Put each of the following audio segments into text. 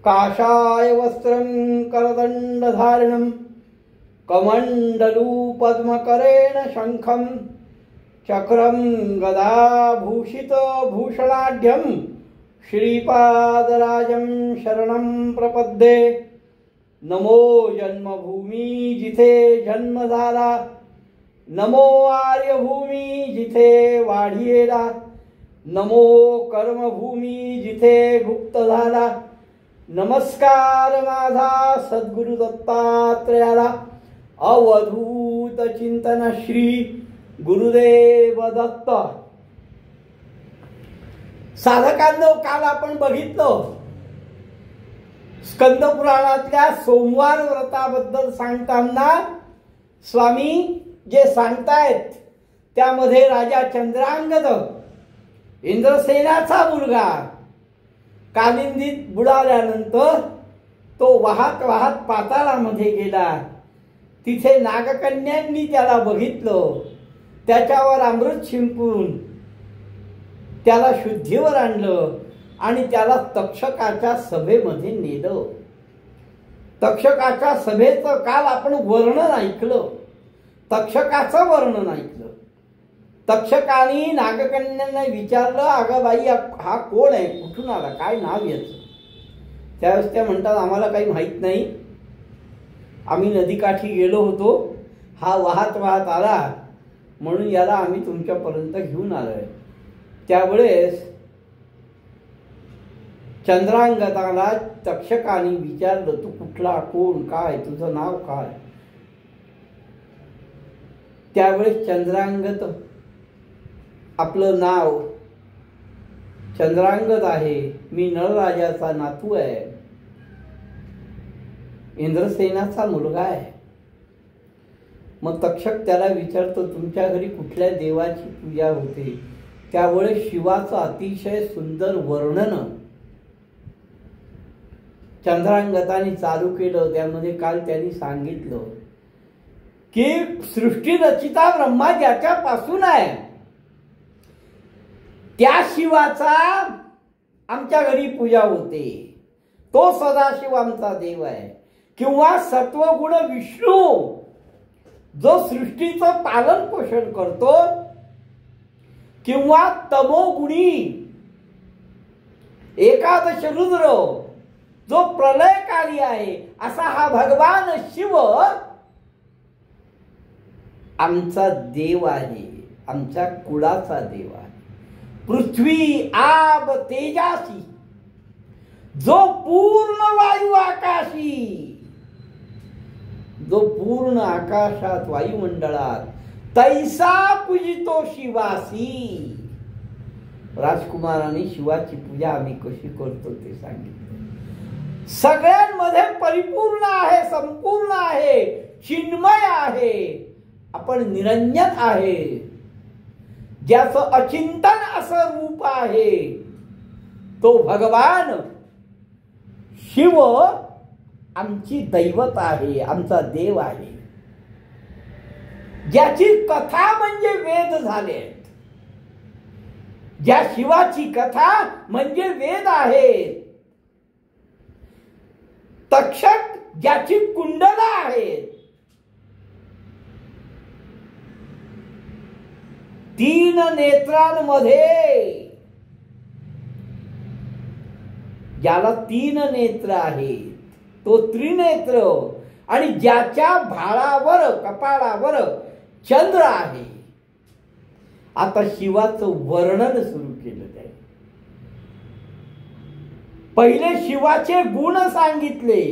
काषाय वस्त्रं करदण्डधारिणं कमण्डलू पद्मकरेण शंखं चक्रं गदाभूषितभूषणाढ्यं श्रीपादराजं शरणं प्रपद्ये। नमो जन्मभूमी जिथे जन्म झाला, नमो आर्यभूमी जिथे वाढियेला, नमो कर्मभूमी जिथे गुप्त झाला। नमस्कार माझा सद्गुरु दत्तात्रयाला। अवधूत चिंतन श्री गुरुदेव दत्त। साधकांनो, काल आपण बघितलं स्कंद पुराणातल्या सोमवार व्रताबद्दल सांगताना स्वामी जे सांगतायत त्यामध्ये राजा चंद्रांगद इंद्रसेनाचा मुलगा कालिंदीत बुडाल्यानंतर तो वाहत वाहत पाताळामध्ये गेला। तिथे नागकन्यांनी त्याला बघितलं, त्याच्यावर अमृत शिंपून त्याला शुद्धीवर आणलं आणि त्याला तक्षकाच्या सभेमध्ये नेलं। तक्षकाच्या सभेचं काल आपण वर्णन ऐकलं, तक्षकाचं वर्णन ऐकलं। तक्षकाने नागकन्यांना विचारलं, अगं बाई हा कोण आहे, कुठून आला, काय नाव याचं? त्यावेळेस त्या म्हणतात, आम्हाला काही माहीत नाही, आम्ही नदीकाठी गेलो होतो, हा वाहत वाहत आला म्हणून याला आम्ही तुमच्यापर्यंत घेऊन आलोय। त्यावेळेस चंद्रांगदाला तक्षकाने विचारलं, तू कुठला, कोण, काय, तुझं नाव काय? त्यावेळेस चंद्रांगद आपलं नाव चंद्रांगद आहे, मी नळराजाचा नातू आहे, इंद्रसेनाचा मुलगा आहे। मग तक्षक त्याला विचारतो, तुमच्या घरी कुठल्या देवाची पूजा होते? त्यावेळेस शिवाचं अतिशय सुंदर वर्णन चंद्रांगदाने चालू केलं। त्यामध्ये काल त्यांनी सांगितलं की सृष्टी रचिता ब्रह्मा ज्याच्यापासून आहे त्या शिवाचा आमच्या घरी पूजा होते, तो सदाशिव आमचा देव आहे। किंवा सत्वगुण विष्णू जो सृष्टीचं पालन पोषण करतो, किंवा तमोगुणी एकादश रुद्र जो प्रलयकारी आहे, असा हा भगवान शिव आमचा देव आहे, आमच्या कुळाचा देव आहे। पृथ्वी आब तेजासी जो पूर्ण वायू आकाशी, जो पूर्ण आकाशात वायुमंडळात तैसा पूजितो शिवासी। राजकुमाराने शिवाची पूजा आम्ही कशी करतो ते सांगितलं। सगळ्यांमध्ये परिपूर्ण आहे, संपूर्ण आहे, चिन्मय आहे, आपण निरंजन आहे, ज्याचं अचिंतन असं रूप आहे, तो भगवान शिव आमची दैवत आहे, आमचा देव आहे, ज्याची कथा म्हणजे वेद झाले, ज्या शिवाची कथा म्हणजे वेद आहे। तक्षक ज्याची कुंडला आहेत, 3 नेत्रांमध्ये, ज्याला 3 नेत्र आहेत तो त्रिनेत्र, आणि ज्याच्या भाळावर कपाळावर चंद्र आहे। आता शिवाचं वर्णन सुरू केलं त्याने। पहिले शिवाचे गुण सांगितले,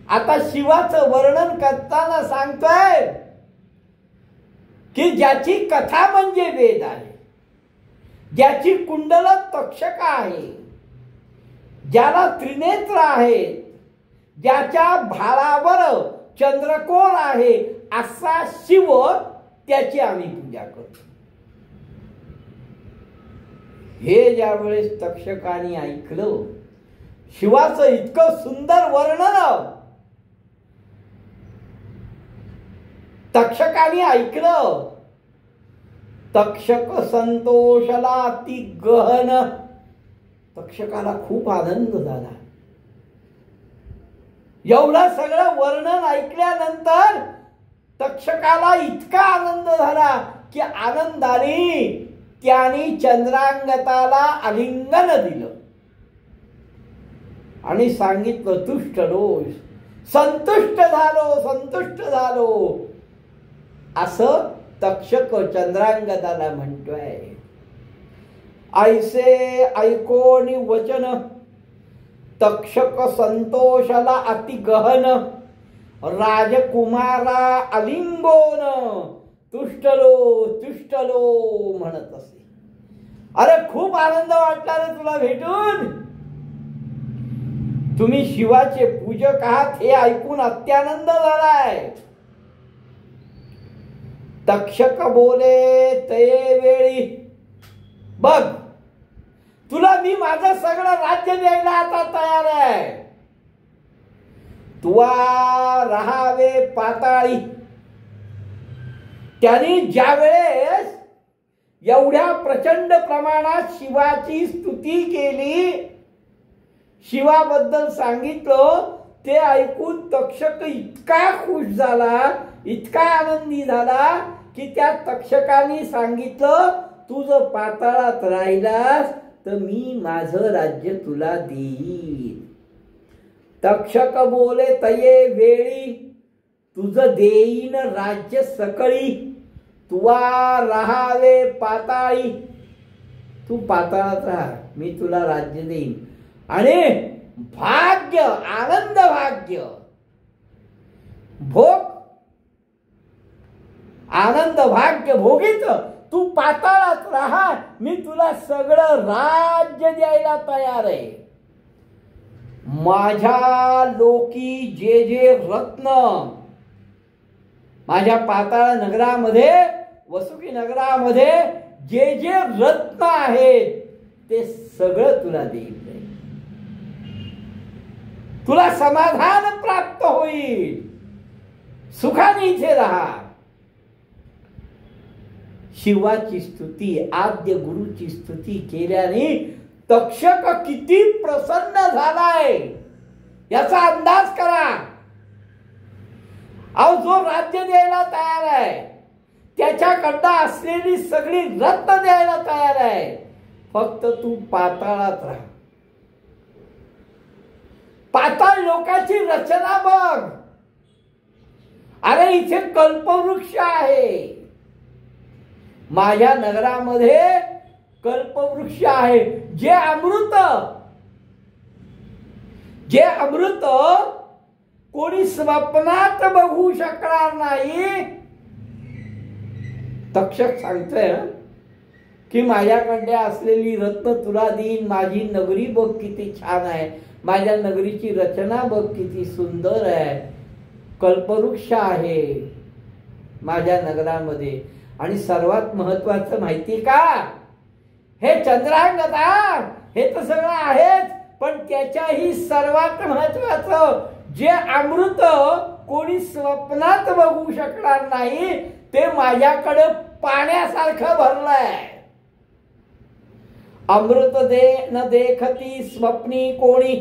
आता शिवाचं वर्णन करताना सांगतोय की ज्याची कथा म्हणजे वेद आहे, ज्याची कुंडल तक्षक आहे, ज्याला त्रिनेत्र आहे, ज्याच्या भाळावर चंद्रकोर आहे, असा शिव, त्याची आम्ही पूजा करतो। हे ज्यावेळेस तक्षकाने ऐकलं शिवाचं इतकं सुंदर वर्णन, तक्षकाने ऐकलं, तक्षक संतोषला अति गहन, तक्षकाला खूप आनंद झाला। एवढं सगळं वर्णन ऐकल्यानंतर तक्षकाला इतका आनंद झाला की आनंदाने त्याने चंद्रांगताला आलिंगन दिलं आणि सांगितलं, तुष्ट दोष, संतुष्ट झालो असं तक्षक चंद्रांगताला म्हणतोय. ऐसे ऐकोनी वचन तक्षक संतोषाला अति गहन, राजकुमारा अलिंगोन तुष्टलो म्हणत असे. अरे खूप आनंद वाटला रे तुला भेटून. तुम्ही शिवाचे पूजक आहात हे ऐकून अत्यानंद झालाय. तक्षक बोले ते वेळी, बघ तुला मी माझं सगळं राज्य द्यायला आता तयार आहे. तुवा राहावे पाताळी. त्यांनी ज्या वेळेस एवढ्या प्रचंड प्रमाणात शिवाची स्तुती केली, शिवाबद्दल सांगितलं, ते ऐकून तक्षक इतका खुश झाला, इतका आनंदी झाला की त्या तक्षकाने सांगितलं, तू जर पाताळात राहिलास तर मी माझं राज्य तुला देईन. तक्षक बोले तये वेळी तुझं देईन राज्य सकळी, तुवा राहावे पाताळी. तू पाताळात राहा, मी तुला राज्य देईन आणि भाग्य, आनंद भाग्य, भोग, आनंद भाग्य भोगीत तू पाताळात राहा, मी तुला सगळं राज्य द्यायला तयार आहे. माझ्या लोकी जे जे रत्न माझ्या पाताळ नगरामध्ये, वसुकी नगरामध्ये जे जे रत्न आहेत ते सगळं तुला देईल. तुला समाधान प्राप्त होईल, सुखाने इथे राहा. शिवाची स्तुती, आद्य गुरुची स्तुती केल्याने तक्षक किती प्रसन्न झालाय याचा अंदाज करा. अहो जो राज्य द्यायला तयार आहे, त्याच्याकडं असलेली सगळी रत्न द्यायला तयार आहे, फक्त तू पाताळात राहा. पाताळ लोकांची रचना बघ. अरे इथे कल्पवृक्ष आहे, माझ्या नगरामध्ये कल्पवृक्ष आहे, जे अमृत कोणी स्वप्नात बघू शकणार नाही. तक्षक सांगतोय की माझ्याकडे असलेली रत्न तुला देईन. माझी नगरी बघ किती छान आहे, माझ्या नगरीची रचना बघ किती सुंदर आहे, कल्पवृक्ष आहे माझ्या नगरामध्ये. आणि सर्वात महत्वाचं माहिती का, हे चंद्रांगता हे तर सगळं आहेच, पण त्याच्याही सर्वात महत्वाचं जे अमृत कोणी स्वप्नात बघू शकणार नाही, ते माझ्याकडे पाण्यासारखं भरलंय. अमृत न देखती स्वप्नी कोणी,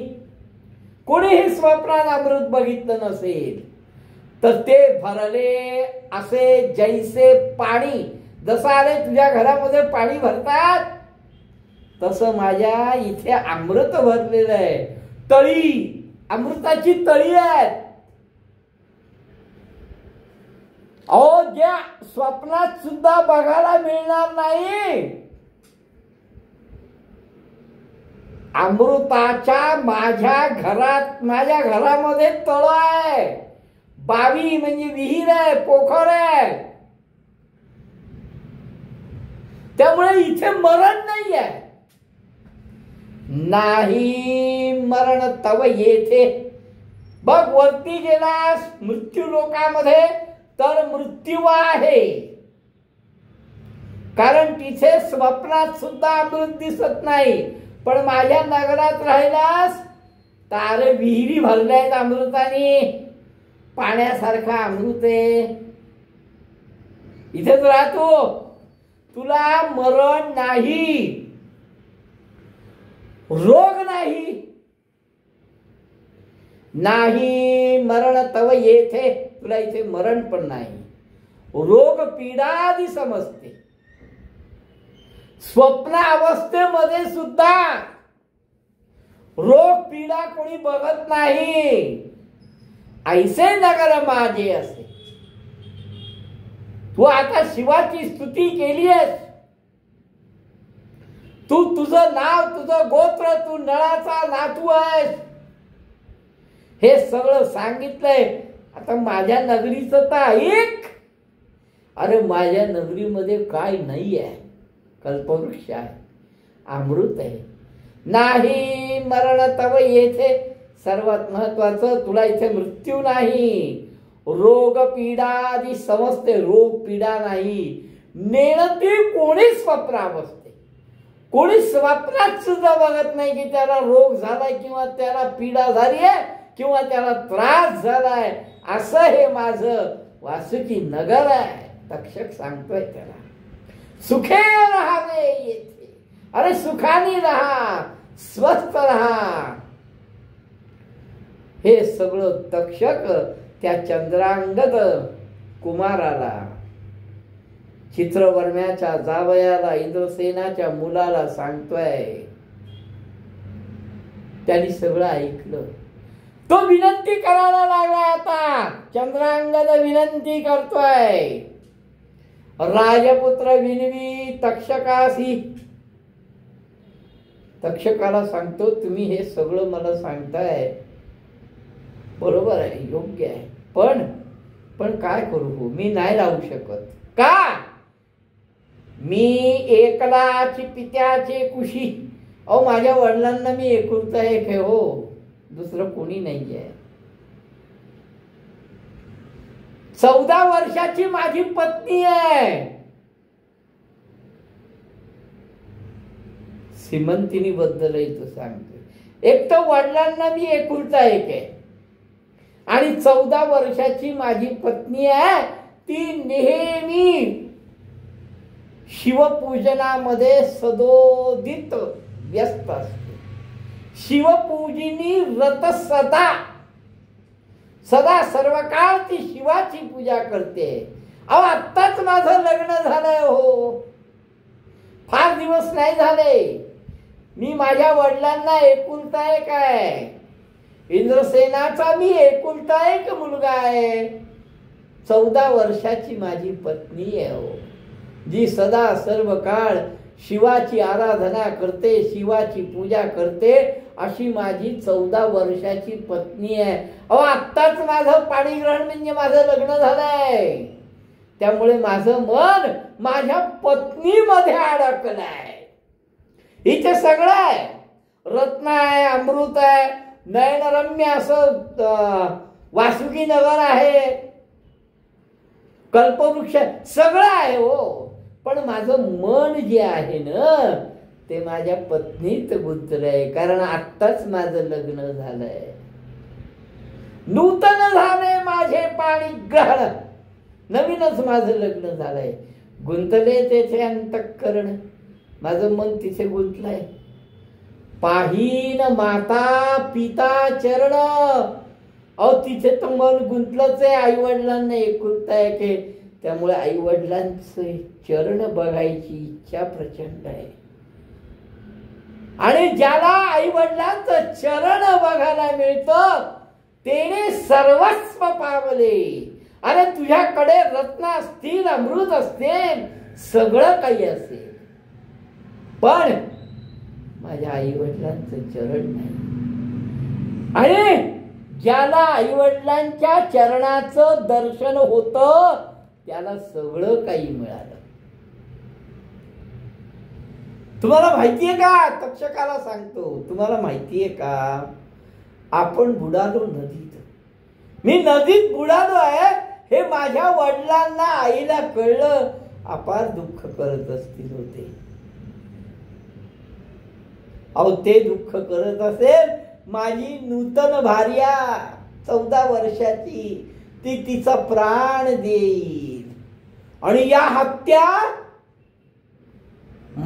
कोणीही स्वप्नात अमृत बघितलं नसेल, तर ते भरले असे जैसे पाणी. जसं अरे तुझ्या घरामध्ये पाणी भरतात, तसं माझ्या इथे अमृत भरलेलं आहे. तळी, अमृताची तळी आहेत. अहो ज्या स्वप्नात सुद्धा बघायला मिळणार नाही, अमृताच्या माझ्या घरामध्ये तळ आहे, बावी म्हणजे विहीर आहे, पोखर आहे. त्यामुळे इथे मरण नाही आहे. नाही मरण तव येथे. बघ वरती गेलास मृत्यू लोकामध्ये तर मृत्यू आहे, कारण तिथे स्वप्नात सुद्धा अमृत दिसत नाही. पण माझ्या नगरात राहिलास तर विहिरी भरल्या आहेत अमृताने, पाण्यासारखा अमृत आहे. इथेच राहतो, तुला मरण नाही, रोग नाही. नाही मरण तव येथे, तुला इथे मरण पण नाही. रोग पीडादी समजते. स्वप्न अवस्थेमध्ये सुद्धा रोग पीडा कोणी बघत नाही. ऐसे नगर माझे असे. तू आता शिवाची स्तुती केली आहेस. तू तुझं नाव, तुझं गोत्र, तू नळाचा नातू आहेस, हे सगळं सांगितलंय. आता माझ्या नगरीचं तर ऐक. अरे माझ्या नगरीमध्ये काय नाही आहे? कल्पवृक्ष आहे, अमृत आहे. नाही मरण तव येथे, सर्वात महत्वाचं तुला इथे मृत्यू नाही. रोग पीडादी समजते, रोग पीडा नाही. नेणती कोणी स्वप्नावस्थे, कोणी स्वप्नात सुद्धा बघत नाही की त्याला रोग झालाय किंवा त्याला पीडा झाली आहे किंवा त्याला त्रास झालाय. असं हे माझं वासुकी नगर आहे. तक्षक सांगतोय त्याला, सुखे राहावे येथे. अरे सुखाने राहा, स्वस्थ राहा. हे सगळं तक्षक त्या चंद्रांगद कुमाराला, चित्रवर्म्याच्या जावयाला, इंद्रसेनाच्या मुलाला सांगतोय. त्यांनी सगळं ऐकलं. तो विनंती करायला लागला. आता चंद्रांगद विनंती करतोय, राजपुत्र विनवी तक्षकासी. तक्षकाला सांगतो, तुम्ही हे सगळं मला सांगताय, बरोबर आहे, योग्य आहे, पण काय करू, मी नाही राहू शकत. का? मी एकलाची पित्याचे कुशी. अहो माझ्या वडिलांना मी एकुलता एक आहे हो, दुसरं कोणी नाही आहे. 14 वर्षाची माझी पत्नी आहे. श्रीमंतिनी बद्दल तो सांगतो. एक तर वडिलांना मी एकुलता एक आहे आणि 14 वर्षाची माझी पत्नी आहे. ती नेहमी शिवपूजनामध्ये सदोदित व्यस्त असते. शिवपूजिनी व्रत सदा सर्व काळ ती शिवाची पूजा करते. अहो आत्ताच माझं लग्न झालंय हो, फार दिवस नाही झाले. मी माझ्या वडिलांना एकुलता एक आहे. इंद्रसेनाचा मी एकुलता एक मुलगा आहे. 14 वर्षाची माझी पत्नी आहे हो, जी सदा सर्व काळ शिवाची आराधना करते, शिवाची पूजा करते. अशी माझी 14 वर्षाची पत्नी आहे. अहो आत्ताच माझं पाणीग्रहण म्हणजे माझं लग्न झालंय. त्यामुळे माझं मन माझ्या पत्नीमध्ये अडकलंय. हिचे सगळं आहे, रत्न आहे, अमृत आहे, नयनरम्य असं वासुकी नगर आहे, कल्पवृक्ष सगळं आहे हो. पण माझं मन जे आहे ना ते माझ्या पत्नीत गुंतलंय. कारण आत्ताच माझं लग्न झालंय, नूतन झालंय माझे पाणीग्रहण, नवीनच माझं लग्न झालंय. गुंतले तेथे अंतःकरण, माझं मन तिथे गुंतलंय. पाहीन माता पिता चरण. अहो तिथे तर मन गुंतलंच आहे. आई वडिलांना एकुलता एक आहे, त्यामुळे आई वडिलांचे चरण बघायची इच्छा प्रचंड आहे. आणि ज्याला आई वडिलांचं चरण बघायला मिळतं तेने सर्वस्व पावले. अरे तुझ्याकडे रत्न असतील, अमृत असतील, सगळं काही असेल, पण माझ्या आई वडिलांचं चरण नाही. आणि ज्याला आई वडिलांच्या चरणाचं दर्शन होतं त्याला सगळं काही मिळालं. तुम्हाला माहितीये का, तक्षकाला सांगतो, तुम्हाला माहितीये का, आपण बुडालो नदीत. मी नदीत बुडालो आहे हे माझ्या वडिलांना आईला कळलं. अपार दुःख करत असतील होते. अहो ते दुःख करत असेल. माझी नूतन भार्या 14 वर्षाची, ती तिचा प्राण देईल आणि या हत्या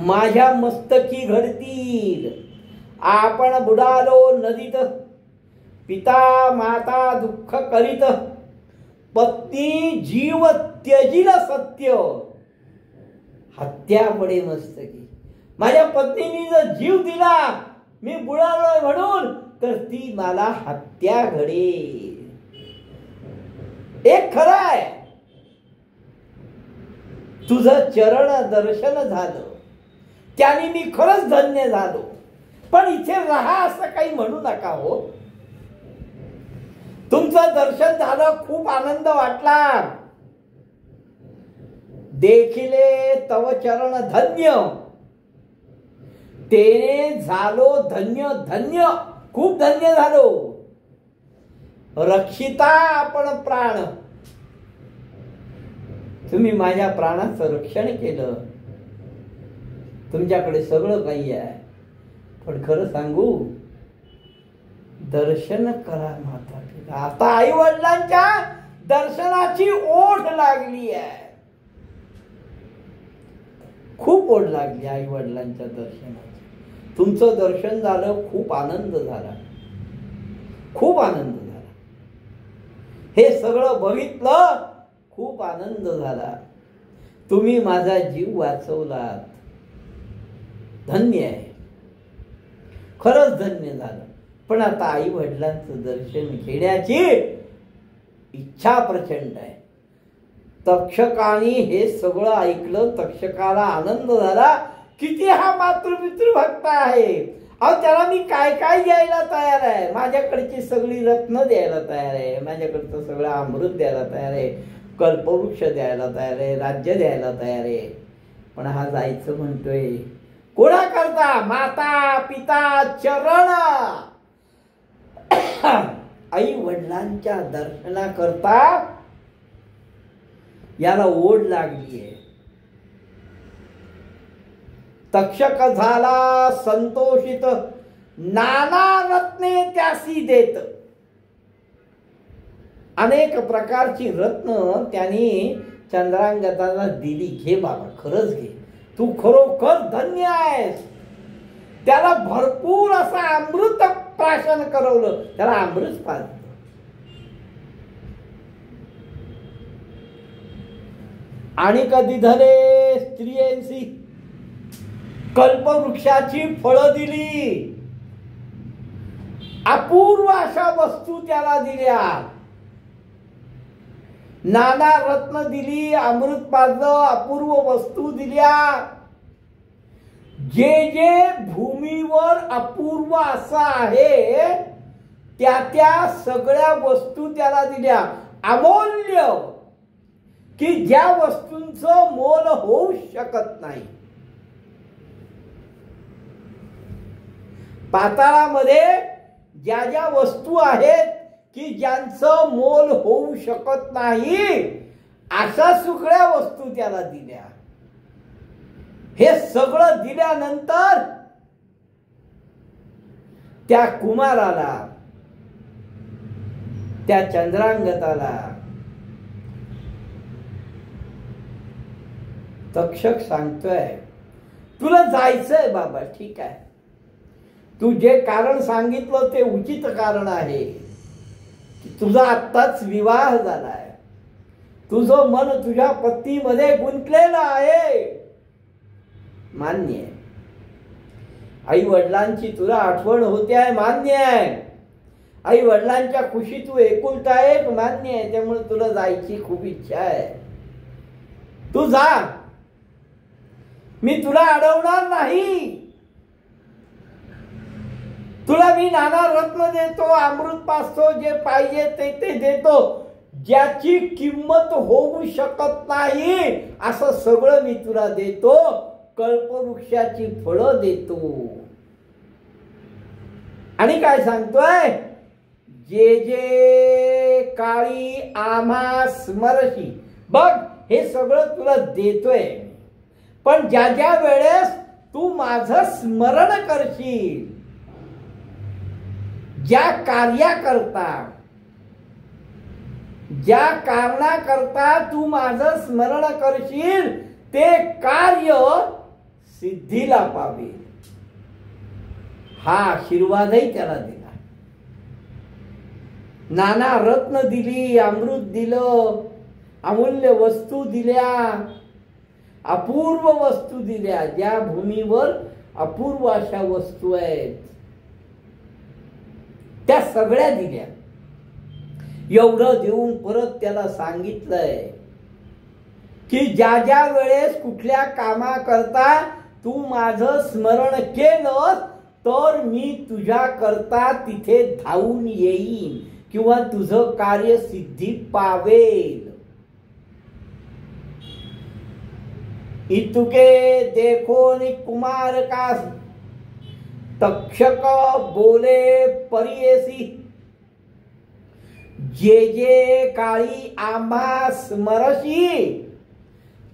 माझ्या मस्तकी घडतील. आपण बुडालो नदीत, पिता माता दुःख करीत, पत्नी जीव त्यजिल सत्य, हत्या पडे मस्तकी. माझ्या पत्नीने जर जीव दिला मी बुडालोय म्हणून, तर ती मला हत्या घडेल. एक खरं आहे, तुझं चरण दर्शन झालं त्याने मी खरंच धन्य झालो. पण इथे राहा असं काही म्हणू नका हो. तुमचं दर्शन झालं, खूप आनंद वाटला. देखिले तव चरण धन्य, तेने झालो धन्य धन्य, खूप धन्य झालो. रक्षिता आपण प्राण, तुम्ही माझ्या प्राणाचं रक्षण केलं. तुमच्याकडे सगळं काही आहे, पण खरं सांगू, दर्शन करा माता पिता. आता आई वडिलांच्या दर्शनाची ओढ लागली आहे, खूप ओढ लागली आई वडिलांच्या दर्शनाची. तुमचं दर्शन झालं, खूप आनंद झाला, खूप आनंद झाला. हे सगळं बघितलं, खूप आनंद झाला. तुम्ही माझा जीव वाचवलात, धन्य आहे, खरंच धन्य झालं. पण आता आई वडिलांचं दर्शन घेण्याची इच्छा प्रचंड आहे. तक्षकाने हे सगळं ऐकलं, तक्षकाला आनंद झाला. किती हा मातृपितृ भक्त आहे, अहो त्याला मी काय काय द्यायला तयार आहे. माझ्याकडची सगळी रत्न द्यायला तयार आहे, माझ्याकडचं सगळं अमृत द्यायला तयार आहे, कल्पवृक्ष द्यायला तयार आहे, राज्य द्यायला तयार आहे. पण हा जायचं म्हणतोय कोणा करता? माता पिता चरण, आई वडिलांच्या दर्शना करता याला ओढ लागली आहे. तक्षक झाला संतोषित, नाना रत्ने त्यासी देत. अनेक प्रकारची रत्न त्यांनी चंद्रांगताला दिली. घे बाबा, खरंच घे, तू खरोखर धन्य आहेस. त्याला भरपूर असं अमृत प्राशन करवलं, त्याला अमृत पाजलं. आणि कधी धरे स्त्रियांशी कल्पवृक्षाची फळं दिली, अपूर्व अशा वस्तू त्याला दिल्या, नाना रत्न दिली, अमृत पाजलं, अपूर्व वस्तू दिल्या. जे जे भूमीवर अपूर्व असं आहे त्या त्या सगळ्या वस्तू त्याला दिल्या, अमूल्य, की ज्या वस्तूंचं मोल होऊ शकत नाही. पाताळामध्ये ज्या ज्या वस्तू आहेत की ज्यांचं मोल होऊ शकत नाही, अशा सगळ्या वस्तू त्याला दिल्या. हे सगळं दिल्यानंतर त्या कुमाराला, त्या चंद्रांगताला तक्षक सांगतोय, तुला जायचंय बाबा, ठीक आहे, तू जे कारण सांगितलं ते उचित कारण आहे. तुझा आत्ताच विवाह झालाय, तुझं मन तुझ्या पत्नीमध्ये गुंतलेलं आहे, मान्य आहे. आई वडिलांची तुला आठवण होते आहे, मान्य आहे. आई वडिलांच्या खुशी तू एकुलता एक, मान्य आहे. त्यामुळे तुला जायची खूप इच्छा आहे, तू जा, मी तुला अडवणार नाही. तुला मी नाना रत्न देतो, अमृत पाजतो, जे पाहिजे ते देतो. ज्याची किंमत होऊ शकत नाही असं सगळं मी तुला देतो. कल्पवृक्षाची फळं देतो. आणि काय सांगतोय, जे जे काळी आम्हा स्मरशी, बघ हे सगळं तुला देतोय, पण ज्या ज्या वेळेस तू माझं स्मरण करशील, ज्या कार्याकरता, ज्या कारणाकरता तू माझं स्मरण करशील, ते कार्य सिद्धीला पावेल. हा आशीर्वादही त्याला दिला. नाना रत्न दिली, अमृत दिलं, अमूल्य वस्तू दिल्या, अपूर्व वस्तू दिल्या. ज्या भूमीवर अपूर्व अशा वस्तू आहेत त्या सगळ्या दिल्या. एवढं देऊन परत त्याला सांगितलंय की ज्या ज्या वेळेस कुठल्या कामा करता तू माझं स्मरण केलं तर मी तुझ्या करता तिथे धावून येईन किंवा तुझं कार्य सिद्धी पावेल. इतुके देखो नि कुमार का तक्षक बोले परियेसी, जे जे काळी आम्हा स्मरशी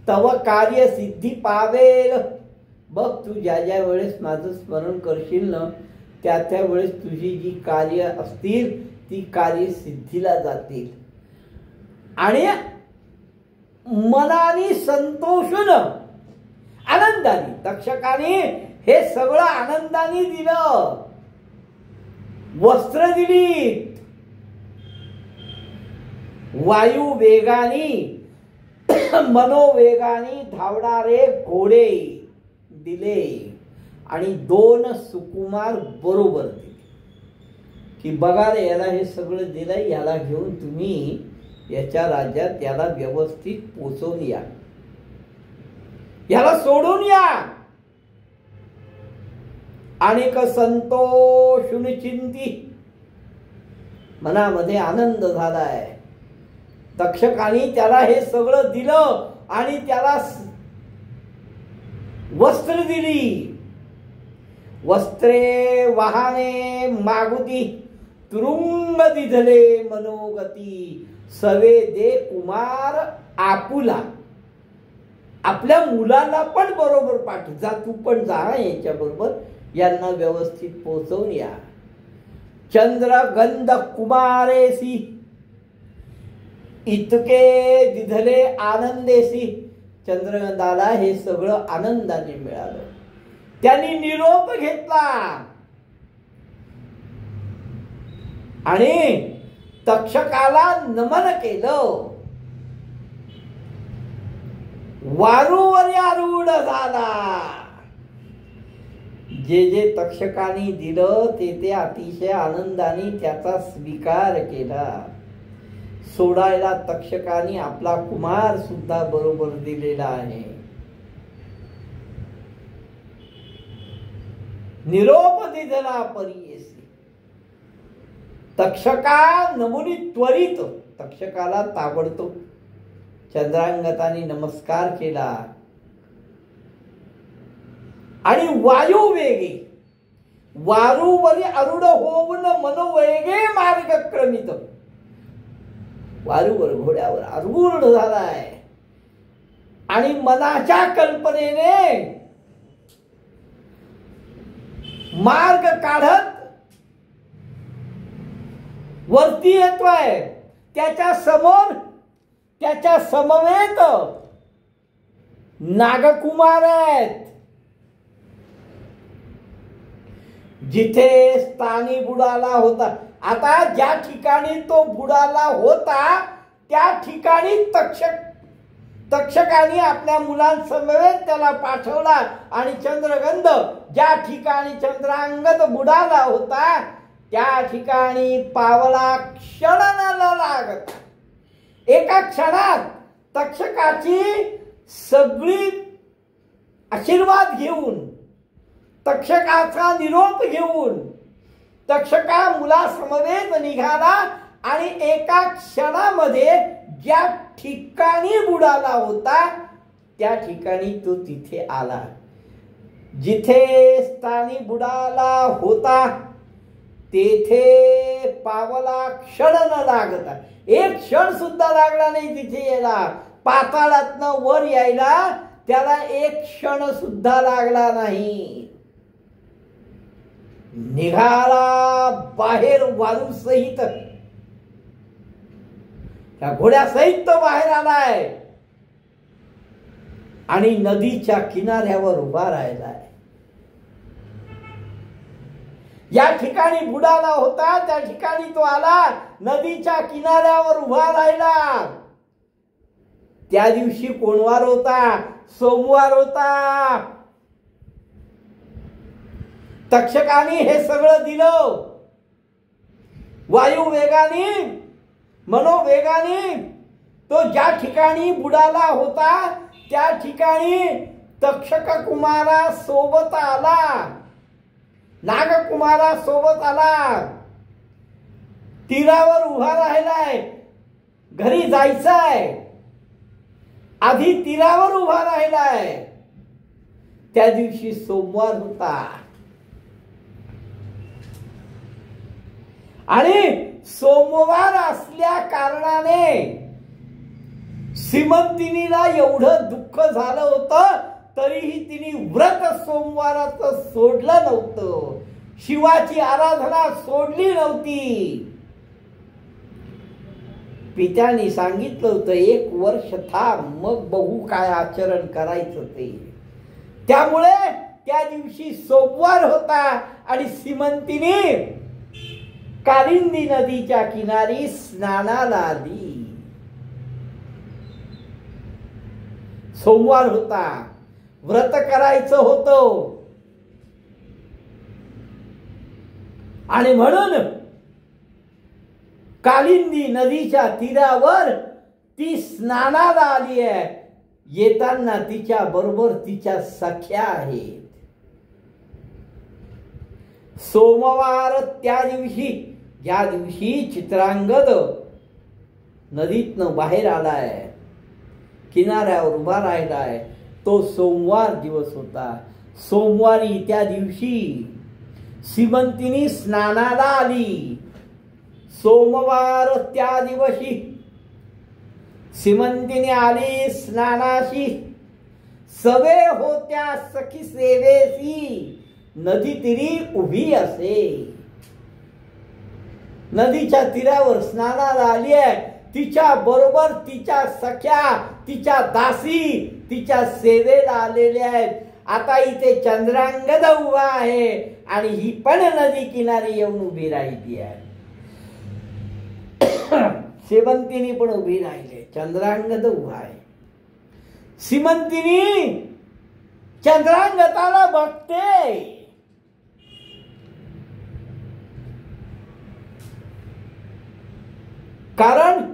तव कार्य सिद्धी पावेल. बघ तू ज्या ज्या वेळेस माझं स्मरण करशील ना त्या त्या वेळेस तुझी जी कार्य असतील ती कार्य सिद्धीला जातील. आणि मनाने संतोषून आनंदाने तक्षकाने हे सगळं आनंदाने दिलं. वस्त्र दिली, वायू वेगाने मनोवेगाने धावणारे घोडे दिले आणि 2 सुकुमार बरोबर दिले की बघा रे याला हे सगळं दिलंय, याला घेऊन तुम्ही याच्या राज्यात याला व्यवस्थित पोचवून या, याला सोडून या. अनेक संतोषून चिंती, मनामध्ये आनंद झालाय. तक्षकाने त्याला हे सगळं दिलं आणि त्याला वस्त्र दिली. वस्त्रे वाहने मागुती तुरुंग दिधले मनोगती, सवे दे कुमार आपुला. आपल्या मुलाला पण बरोबर पाठव, जा तू पण जा याच्या बरोबर, यांना व्यवस्थित पोहोचवून या. चंद्रगंध कुमारेसी इतके दिधले आनंदेसी, चंद्रगंधाला हे सगळं आनंदाने मिळालं. त्यांनी निरोप घेतला आणि तक्षकाला नमन केलं. वारूवर आरूढ झाला. जे जे तक्षकाने दिलं ते ते अतिशय आनंदाने त्याचा स्वीकार केला. सोडायला तक्षकाने आपला कुमार सुद्धा बरोबर दिलेला आहे. निरोप दिधला परियेसी, तक्षका नमुनी त्वरित, तक्षकाला ताबडतोब चंद्रांगताने नमस्कार केला आणि वायू वेगे वारूवरी आरूढ होऊन मनोवेगे मार्ग क्रमित, वारूवर घोड्यावर आरूढ झालाय आणि मनाच्या कल्पनेने मार्ग काढत वरती येतोय. त्याच्या समोर त्याच्या समवेत नागकुमार आहेत. जिथे स्थानी बुडाला होता, आता ज्या ठिकाणी तो बुडाला होता त्या ठिकाणी तक्षकाने आपल्या मुलांसमवेत त्याला पाठवला आणि चंद्रगंध ज्या ठिकाणी चंद्रांगद बुडाला होता त्या ठिकाणी पावला क्षण न लागत. एका क्षणात तक्षकाची सगळी आशीर्वाद घेऊन, तक्षकाचा निरोप घेऊन तक्षका मुलासमवेत निघाला आणि एका क्षणामध्ये ज्या ठिकाणी बुडाला होता त्या ठिकाणी तो तिथे आला. जिथे स्थानी बुडाला होता तेथे पावला क्षण न लागता, एक क्षण सुद्धा लागला नाही तिथे यायला. पाताळातनं वर यायला त्याला एक क्षण सुद्धा लागला नाही. निघाला बाहेर वारू सहित, त्या घोड्यासहित तो बाहेर आलाय आणि नदीच्या किनाऱ्यावर उभा राहिलाय. ज्या ठिकाणी बुडाला होता त्या ठिकाणी तो आला, नदीच्या किनाऱ्यावर उभा राहिला. त्या दिवशी कोण वार होता? सोमवार होता. तक्षकाने हे सगळं दिलं. वायुवेगाने, मनोवेगाने तो ज्या ठिकाणी बुडाला होता त्या ठिकाणी तक्षक कुमारा सोबत आला, नागकुमारा सोबत आला. तीरावर उभा राहिलाय, घरी जायचंय, आधी तीरावर उभा राहिलाय. त्या दिवशी सोमवार होता आणि सोमवार असल्या कारणाने सीमंतिनीला एवढं दुःख झालं होतं, तरीही तिने व्रत सोमवाराचं सोडलं नव्हतं, शिवाची आराधना सोडली नव्हती. पित्याने सांगितलं होतं 1 वर्ष थांब, मग बघू काय आचरण करायचं ते. त्यामुळे त्या दिवशी सोमवार होता आणि सीमंतिनी कालिंदी नदीच्या किनारी स्नानाला आली. सोमवार होता, व्रत करायचं होतं आणि म्हणून कालिंदी नदीच्या तीरावर ती स्नानाला आली आहे. येताना तिच्या बरोबर तिच्या सख्या आहेत. सोमवार त्या दिवशी, ज्या दिवशी चित्रांगद नदीतनं बाहेर आलाय, किनाऱ्यावर उभा राहिलाय, तो सोमवार दिवस होता. सोमवारी त्या दिवशी सीमंतिनी स्नानाला आली. सोमवार त्या दिवशी सीमंतिनी आली स्नानाशी. सवे होत्या सखी सेवेसी, नदी तीरी उभी असे. नदीच्या तीरावर स्नानाला आली आहे. तिच्या बरोबर तिच्या सख्या, तिच्या दासी तिच्या सेवेला आलेल्या आहेत. आता इथे चंद्रांगद उभा आहे आणि ही पण नदी किनारी येऊन उभी राहिली आहे. सीमंतिनी पण उभी राहिली, चंद्रांगद उभा आहे. सीमंतिनी चंद्रांगताला बघते. कारण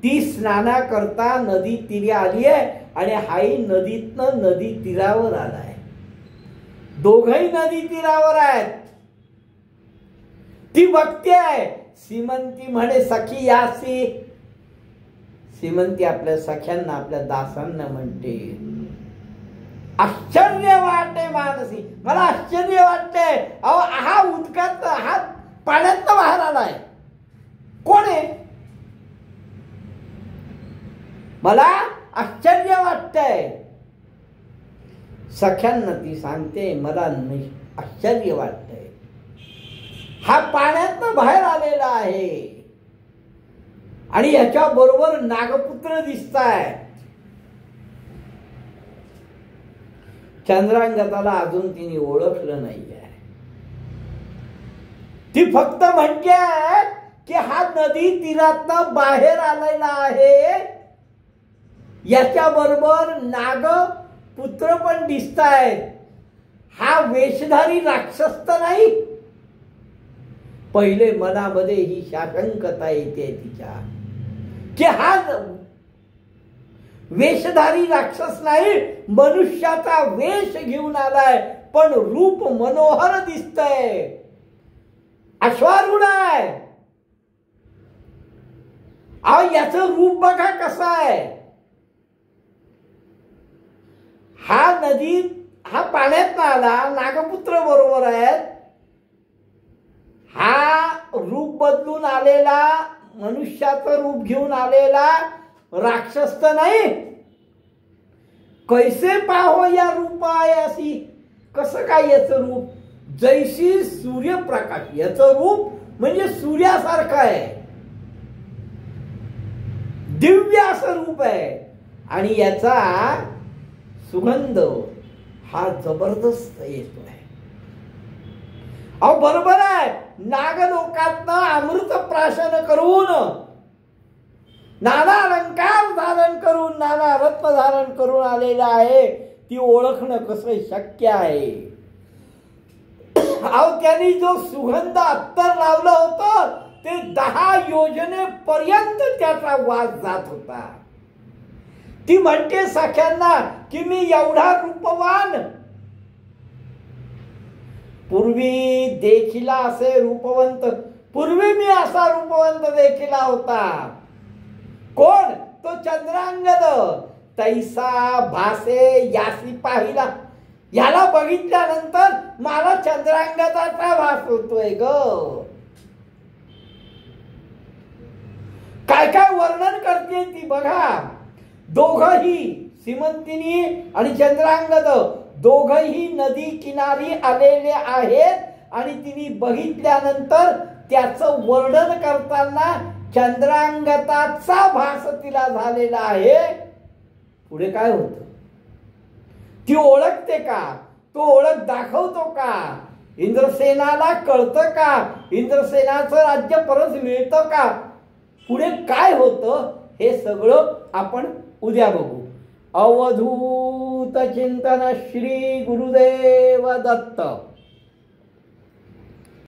ती स्नाना करता नदी तीरी आली आहे आणि हाही नदीतनं नदी तीरावर आलाय. दोघही नदी तीरावर आहेत. ती बघते आहे. सीमंती म्हणे सखी यासी. सीमंती आपल्या सख्यांना, आपल्या दासांना म्हणते, आश्चर्य वाटते मानसी, मला आश्चर्य वाटते. अहो हा उदकात, हा पाण्यात बाहेर आलाय, कोण आहे? मला आश्चर्य वाटतंय. सख्यांना ती सांगते, मला आश्चर्य वाटतंय. हा पाण्यातनं बाहेर आलेला आहे आणि याच्या बरोबर नागपुत्र दिसताय. चंद्रांगताला अजून तिने ओळखलं नाहीये. ती फक्त म्हणते की हा नदी तीरातनं बाहेर आलेला आहे. याच्या बरोबर नाग पुत्र पण दिसतायत. हा वेशधारी राक्षस तर नाही. पहिले मनामध्ये ही शाशंकता येते तिच्या की हा वेशधारी राक्षस नाही, मनुष्याचा वेश घेऊन आलाय, पण रूप मनोहर दिसतंय, अश्वारूढ आहे. अहो याचं रूप बघा कसं आहे. हा नदी, हा पाण्यात आला, नागपुत्र बरोबर आहेत. हा रूप बदलून आलेला, मनुष्याचं रूप घेऊन आलेला राक्षस तर नाही. कैसे पाहो या रूपायासी, कसं काय याचं रूप? जैसी सूर्यप्रकाश, याचं रूप म्हणजे सूर्यासारखं आहे, दिव्य असं रूप आहे. आणि याचा सुगंध हा जबरदस्त येतोय. अहो बरोबर आहे, नागलोकातनं अमृत प्राशन करून, नाना अलंकार धारण करून, नाना रत्न धारण करून आलेला आहे. ती ओळखणं कसं शक्य आहे? अहो त्यांनी जो सुगंध अत्तर लावलं होतं ते 10 योजनेपर्यंत त्याचा वास जात होता. ती म्हणते सख्यांना की मी एवढा रूपवान, पूर्वी देखिला असे रूपवंत, पूर्वी मी असा रूपवंत देखिला होता. कोण? तो चंद्रांगद. तैसा भासे यासी पाहिला. याला बघितल्यानंतर मला चंद्रांगदाचा भास होतोय ग. काय काय वर्णन करते ती बघा. दोघही, सीमंतिनी आणि चंद्रांगद, दोघही नदी किनारी आलेले आहेत आणि तिने बघितल्यानंतर त्याचं वर्णन करताना चंद्रांगदाचा भास तिला झालेला आहे. पुढे काय होतं? ती ओळखते का? तो ओळख दाखवतो का? इंद्रसेनाला कळतं का? इंद्रसेनाचं राज्य परत मिळतं का? पुढे काय होतं हे सगळं आपण उद्या बघू. अवधूत चिंतन श्री गुरुदेव दत्त.